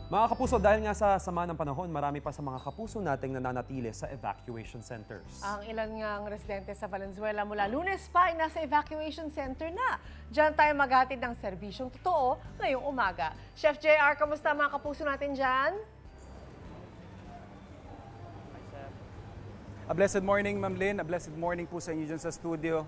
Mga kapuso, dahil nga sa sama ng panahon, marami pa sa mga kapuso nating nananatili sa evacuation centers. Ang ilan ngang residente sa Valenzuela mula Lunes pa ay nasa evacuation center na. Diyan tayo maghatid ng serbisyong totoo ngayong umaga. Chef JR, kamusta mga kapuso natin dyan? A blessed morning, Ma'am Lynn. A blessed morning po sa inyo dyan sa studio.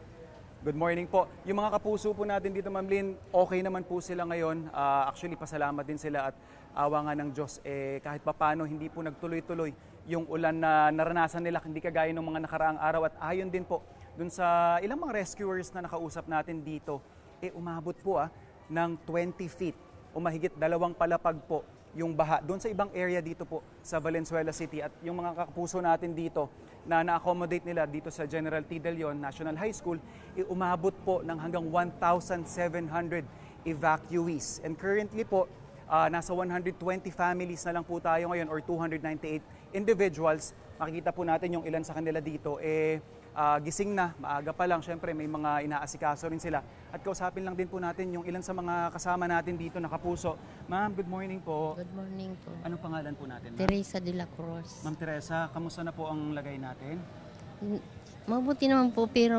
Good morning po. Yung mga kapuso po natin dito, Ma'am Lynn, okay naman po sila ngayon. Actually, pasalamat din sila at awa nga ng Diyos. Kahit papano, hindi po nagtuloy-tuloy yung ulan na naranasan nila, hindi kagaya ng mga nakaraang araw. At ayon din po, dun sa ilang mga rescuers na nakausap natin dito, umabot po ng 20 feet o mahigit 2 palapag po yung baha doon sa ibang area dito po sa Valenzuela City. At yung mga kapuso natin dito na na-accommodate nila dito sa General T. De Leon National High School, umabot po ng hanggang 1,700 evacuees. And currently po, nasa 120 families na lang po tayo ngayon or 298 individuals. Makikita po natin yung ilan sa kanila dito. Gising na, maaga pa lang. Siyempre may mga inaasikaso rin sila. At kausapin lang din po natin yung ilan sa mga kasama natin dito na kapuso. Ma'am, good morning po. Good morning po. Anong pangalan po natin, ma'am? Teresa de la Cruz. Ma'am Teresa, kamusta na po ang lagay natin? Mabuti naman po pero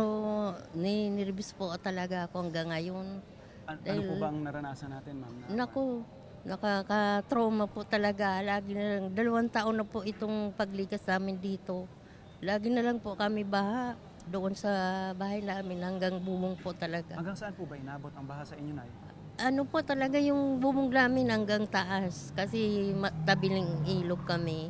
niribis po talaga ako hanggang ngayon. Ano po ba ang naranasan natin, ma'am? Naku, nakaka-trauma po talaga. Lagi na lang, 2 taon na po itong pagligas namin dito. Lagi na lang po kami baha doon sa bahay namin hanggang bumong po talaga. Hanggang saan po ba inabot ang baha sa inyo, Nay? Ano po talaga yung bumong namin hanggang taas kasi tabiling ilog kami.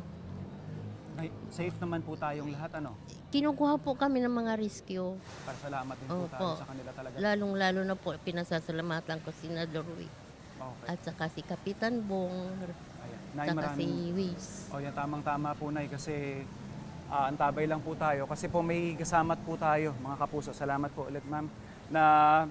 Ay, safe naman po tayong lahat, ano? Kinukuha po kami ng mga rescue. Para salamat din po tayo sa kanila talaga. Lalong-lalo na po pinasasalamatan ko si Nadoroy Okay. at saka si Kapitan Bong, Ayan. Nay, saka si maraming... Wiz. O yan, tamang-tama po, Nay, kasi antabay lang po tayo. Kasi po may kasamat po tayo, mga kapuso. Salamat po ulit, ma'am, na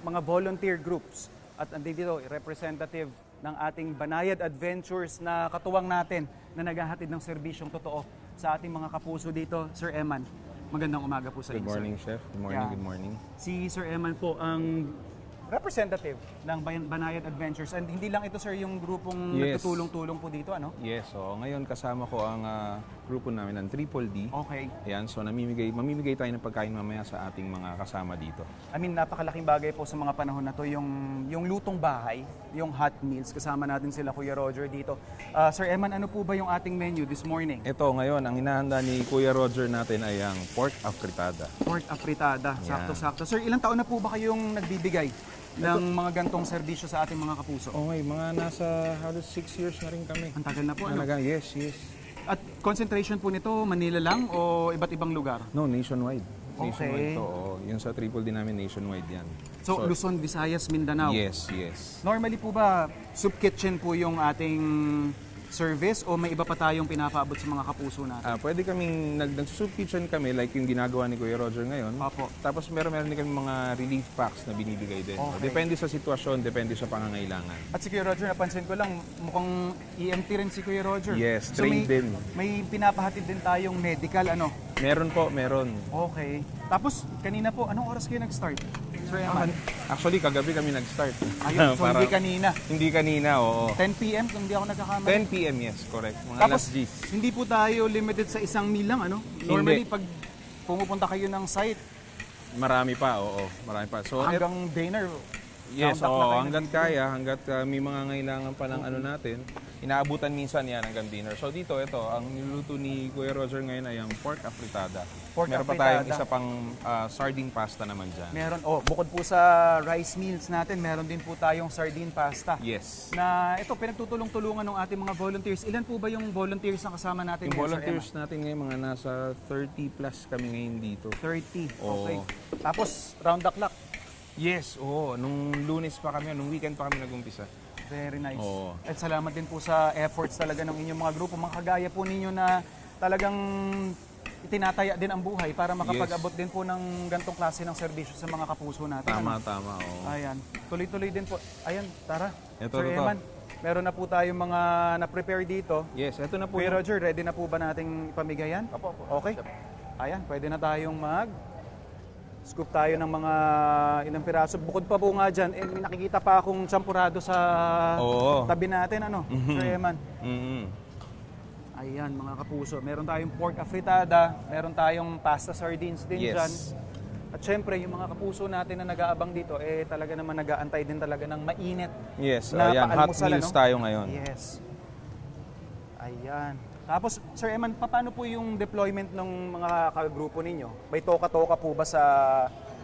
mga volunteer groups. At andito, representative ng ating Banayad Adventures na katuwang natin na naghahatid ng serbisyong totoo sa ating mga kapuso dito. Sir Eman, magandang umaga po sa inyo. Good morning, sir. Chef. Good morning, Yeah. good morning. Si Sir Eman po ang representative ng Banayad Adventures. And hindi lang ito, sir, yung grupong Yes. nagtutulong-tulong po dito, ano? Yes, so ngayon kasama ko ang grupo namin ng Triple D. Okay. Ayan, so mamimigay tayo ng pagkain mamaya sa ating mga kasama dito. I mean, napakalaking bagay po sa mga panahon na to yung lutong bahay, yung hot meals. Kasama natin sila Kuya Roger dito. Sir Eman, ano po ba yung ating menu this morning? Ito ngayon, ang hinahanda ni Kuya Roger natin ay ang pork afritada. Pork afritada. Yan. Sakto-sakto. Sir, ilang taon na po ba kayong nagbibigay ng mga gantong serbisyo sa ating mga kapuso? Okay, mga nasa halos 6 years na rin kami. Ang tagal na po, ano? Yes, yes. At concentration po nito, Manila lang o iba't ibang lugar? No, nationwide. Okay. Nationwide to. Yung sa Triple D namin, nationwide yan. So, Luzon, Visayas, Mindanao? Yes, yes. Normally po ba, soup kitchen po yung ating service o may iba pa tayong pinapaabot sa mga kapuso natin? Pwede kaming nag-soup kitchen kami like yung ginagawa ni Kuya Roger ngayon. Opo. Tapos meron din kami mga relief packs na binibigay din. Okay. Depende sa sitwasyon, depende sa pangangailangan. At si Kuya Roger, napansin ko lang, mukhang EMT rin si Kuya Roger. Yes, So trained din. may pinapahatid din tayong medical, ano? Meron po, meron. Okay. Tapos, kanina po, anong oras kayo nag-start? Sir Eman? Actually, kagabi kami nag-start. Ayun, so Para- hindi kanina. Hindi kanina, oo. 10 p.m. kung hindi ako nagkakamali. 10 p.m., yes, correct. Mga Tapos, alas 10. hindi po tayo limited sa isang meal lang, ano? Normally, pag pumupunta kayo ng site, Marami pa, oo. Marami pa. So, hanggang dinner, yes, round up na oo, kayo hanggat nagbibigay. kaya, hanggat may mga ngailangan pa ng ano natin, inaabutan minsan yan hanggang dinner. So dito, ito, ang niluto ni Kuya Roger ngayon ay ang pork afritada. Pork Meron afritada. pa tayong isa pang sardine pasta naman dyan. Meron, bukod po sa rice meals natin, meron din po tayong sardine pasta. Yes. Na ito, pinagtutulong-tulungan ng ating mga volunteers. Ilan po ba yung volunteers na kasama natin Yung ngayon, Sir volunteers natin ngayon, mga nasa 30 plus kami ngayon dito. Emma? 30. Oo. Okay. Tapos, round the clock. Yes, oo. Nung Lunes pa kami, nung weekend pa kami nag-umpisa. Very nice. Oo. At salamat din po sa efforts talaga ng inyong mga grupo. Mga kagaya po ninyo na talagang itinataya din ang buhay para makapag-abot din po ng gantong klase ng serbisyo sa mga kapuso natin. Tama, Ano? tama, oo. Ayan. Tuloy-tuloy din po. Ayan, tara. Ito, Sir ito. Eman, meron na po tayong mga na-prepare dito. Yes, eto na po. Kuya Roger, ready na po ba nating pamigayan? Opo. Okay. Ayan, pwede na tayong Scoop tayo ng mga ilang piraso. Bukod pa po nga dyan, may nakikita pa akong champurado sa Oo. tabi natin, ano? Sir Eman. Mm-hmm. Ayan, mga kapuso. Meron tayong pork afritada, meron tayong pasta sardines din Yes. dyan. At syempre, yung mga kapuso natin na nag-aabang dito, talaga naman nag-aantay din talaga ng mainit. Yes, na ayan, hot paalmusal, meals ano? tayo ngayon. Yes. Ayan. Tapos, Sir Eman, paano po yung deployment ng mga kagrupo ninyo? May toka-toka po ba sa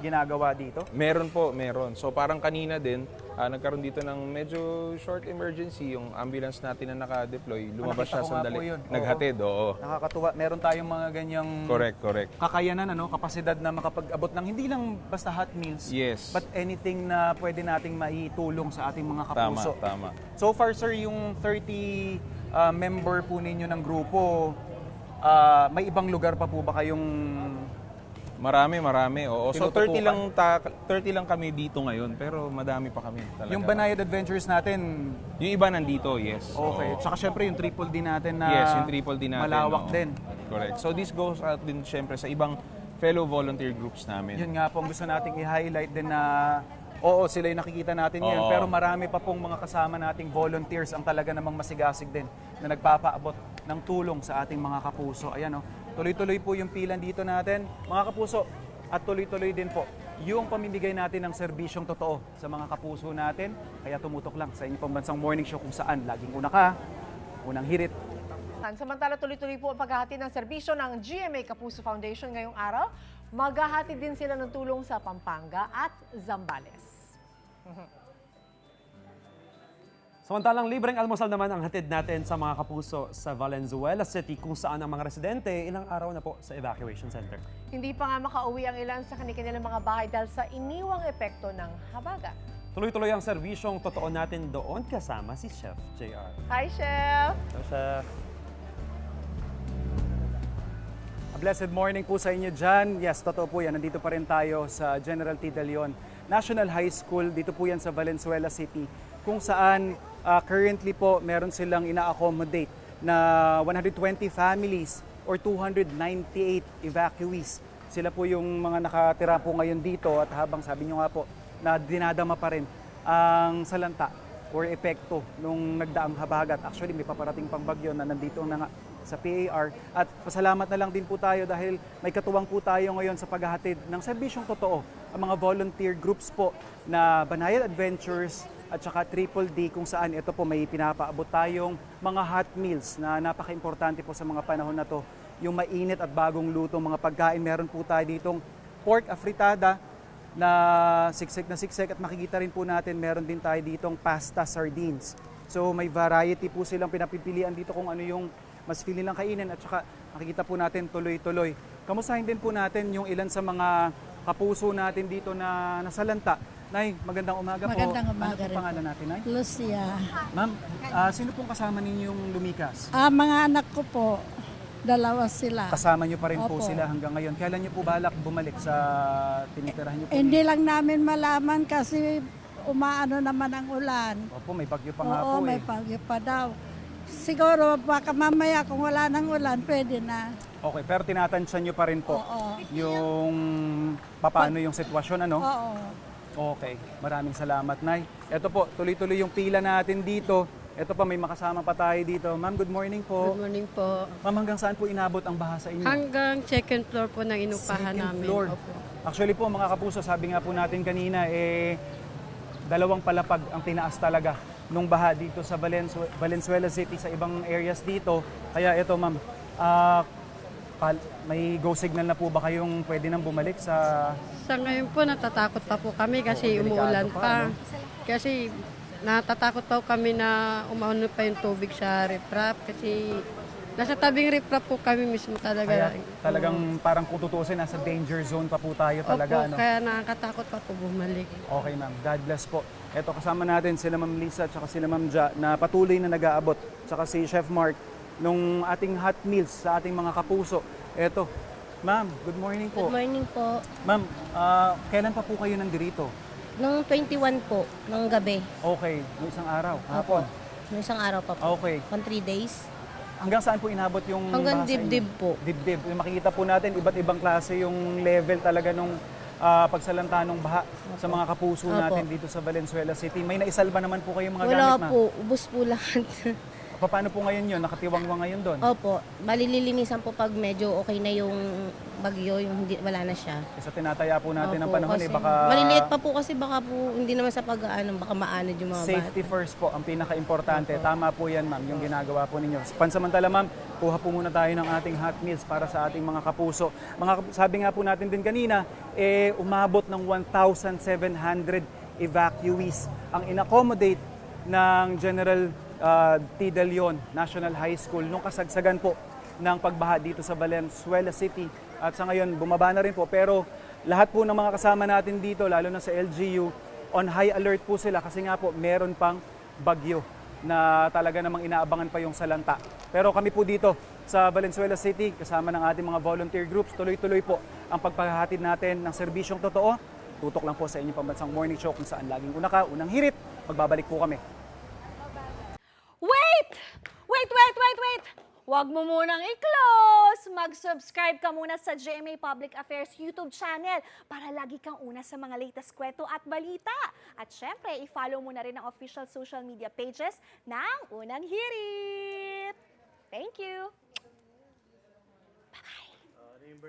ginagawa dito? Meron po, meron. So parang kanina din, nagkaroon dito ng medyo short emergency, yung ambulance natin na naka-deploy, lumabas Nakita siya ko nga sandali. po yun. Naghatid, oo. Nakakatuwa. Meron tayong mga ganyang Correct. kakayanan, kapasidad na makapag-abot ng hindi lang basta hot meals, Yes. but anything na pwede nating maitulong sa ating mga kapuso. Tama. So far, sir, yung 30 member po ninyo ng grupo, may ibang lugar pa po ba kayong... Marami, oo. So Tinututukan. 30 lang kami dito ngayon, pero madami pa kami talaga. Yung Banayad Adventures natin, Yung iba nandito, yes. okay. Oo. Tsaka syempre yung Triple D natin na Yes, yung triple D natin. malawak oo. din. Correct. So this goes out din syempre sa ibang fellow volunteer groups namin. Yun nga po ang gusto nating i-highlight din na oo, sila yung nakikita natin ngayon, Oo. pero marami pa pong mga kasama nating volunteers ang talaga namang masigasig din na nagpapaabot ng tulong sa ating mga kapuso. Ayan, tuloy-tuloy po yung pilan dito natin, mga kapuso, at tuloy-tuloy din po yung pamimigay natin ng serbisyong totoo sa mga kapuso natin. Kaya tumutok lang sa inyong pambansang morning show kung saan laging una ka, unang hirit. Samantala, tuloy-tuloy po ang paghahati ng serbisyo ng GMA Kapuso Foundation ngayong araw. Maghahati din sila ng tulong sa Pampanga at Zambales. Samantalang libreng almusal naman ang hatid natin sa mga kapuso sa Valenzuela City kung saan ang mga residente ilang araw na po sa evacuation center. Hindi pa nga makauwi ang ilan sa kanilang mga bahay dahil sa iniwang epekto ng habagat. Tuloy-tuloy ang serbisyong totoo natin doon kasama si Chef JR. Hi, Chef! So, Chef. A blessed morning po sa inyo dyan. Yes, totoo po yan. Nandito pa rin tayo sa General T. De Leon National High School. Dito po yan sa Valenzuela City kung saan currently po meron silang ina-accommodate na 120 families or 298 evacuees. Sila po yung mga nakatira po ngayon dito at habang sabi nyo nga po na dinadama pa rin ang salanta or epekto nung nagdaang habagat. Actually, may paparating pang bagyo na nandito na nga sa PAR. At pasalamat na lang din po tayo dahil may katuwang po tayo ngayon sa paghahatid ng serbisyong totoo. Ang mga volunteer groups po na Banayad Adventures at saka Triple D kung saan ito po may pinapaabot tayong mga hot meals na napaka-importante po sa mga panahon na to. Yung mainit at bagong luto, mga pagkain. Meron po tayo ditong pork afritada na siksik at makikita rin po natin meron din tayo ditong pasta sardines. So may variety po silang pinapipilian dito kung ano yung mas feel nilang kainin at saka makikita po natin tuloy-tuloy. Kamustahin din po natin yung ilan sa mga kapuso natin dito na nasalanta. Nay, magandang umaga po. Magandang umaga Ano po rin pangalan natin, Nay? Lucia. Ma'am, sino pong kasama ninyong lumikas? Mga anak ko po, dalawa sila. Kasama niyo pa rin po Opo. sila hanggang ngayon. Kailan niyo po balak bumalik sa tinitirahan niyo po? Hindi lang namin malaman kasi umaano naman ang ulan. Opo, may bagyo pa nga po Oo, may eh. bagyo pa daw. Siguro baka mamaya kung wala nang ulan, pwede na. Okay, pero tinatansya niyo pa rin po Oo. yung paano yung sitwasyon, ano? Oo. Okay, maraming salamat, Nay. Ito po, tuloy-tuloy yung pila natin dito. Ito pa, may makasama pa tayo dito. Ma'am, good morning po. Good morning po. Ma'am, hanggang saan po inabot ang baha sa inyo? Hanggang second floor po ng inupahan Second namin. floor. Opo. Actually po, mga kapuso, sabi nga po natin kanina, dalawang palapag ang tinaas talaga nung baha dito sa Valenzuela City, sa ibang areas dito. Kaya ito, ma'am, may go signal na po ba kayong pwede nang bumalik sa... Sa ngayon po, natatakot pa po kami kasi Oo, delikado umuulan pa, pa. no? Kasi natatakot pa po kami na umaulan pa yung tubig sa riprap kasi nasa tabing riprap po kami mismo Kaya talaga. talagang parang kung tutusin, nasa danger zone pa po tayo talaga. Opo, ano? kaya nakakatakot pa po bumalik. Okay, ma'am. God bless po. Ito, kasama natin sila Ma'am Lisa at sila Ma'am Ja na patuloy na nag-aabot. Tsaka si Chef Mark nung ating hot meals sa ating mga kapuso. Ito, ma'am, good morning po. Good morning po. Ma'am, kailan pa po kayo nandito? Nung 21 po, ng gabi. Okay, no isang araw, hapon. Nung isang araw pa po. Okay. On 3 days. Hanggang saan po inabot yung Hanggang baha sa inyo? dibdib po. Dibdib. Makikita po natin, iba't ibang klase yung level talaga nung pagsalanta ng baha sa mga kapuso Opo. natin dito sa Valenzuela City. May naisalba naman po kayong mga Wala gamit, ma'am? po, ubos po lahat. Paano po ngayon yun? Nakatiwangwang ngayon doon? Opo, malililinisan po pag medyo okay na yung bagyo, yung hindi, wala na siya. Sa tinataya po natin ng Opo, panahon, kasi baka maliliit pa po kasi baka po hindi naman sa pag-ano, baka maanod yung mga safety bata. first po ang pinaka-importante. Tama po yan, ma'am, yung ginagawa po ninyo. Pansamantala, ma'am, kuha po muna tayo ng ating hot meals para sa ating mga kapuso. Sabi nga po natin din kanina, umabot ng 1,700 evacuees ang in-accommodate ng General T. De Leon National High School nung kasagsagan po ng pagbaha dito sa Valenzuela City. At sa ngayon, bumaba na rin po. Pero lahat po ng mga kasama natin dito, lalo na sa LGU, on high alert po sila kasi nga po meron pang bagyo na talaga namang inaabangan pa yung salanta. Pero kami po dito sa Valenzuela City, kasama ng ating mga volunteer groups, tuloy-tuloy po ang pagpahatid natin ng serbisyong totoo. Tutok lang po sa inyong pambansang morning show kung saan laging una ka, unang hirit. Magbabalik po kami. Wait! Huwag mo munang i-close! Mag-subscribe ka muna sa GMA Public Affairs YouTube channel para lagi kang una sa mga latest kwento at balita. At syempre, i-follow mo na rin ang official social media pages ng Unang Hirit. Thank you!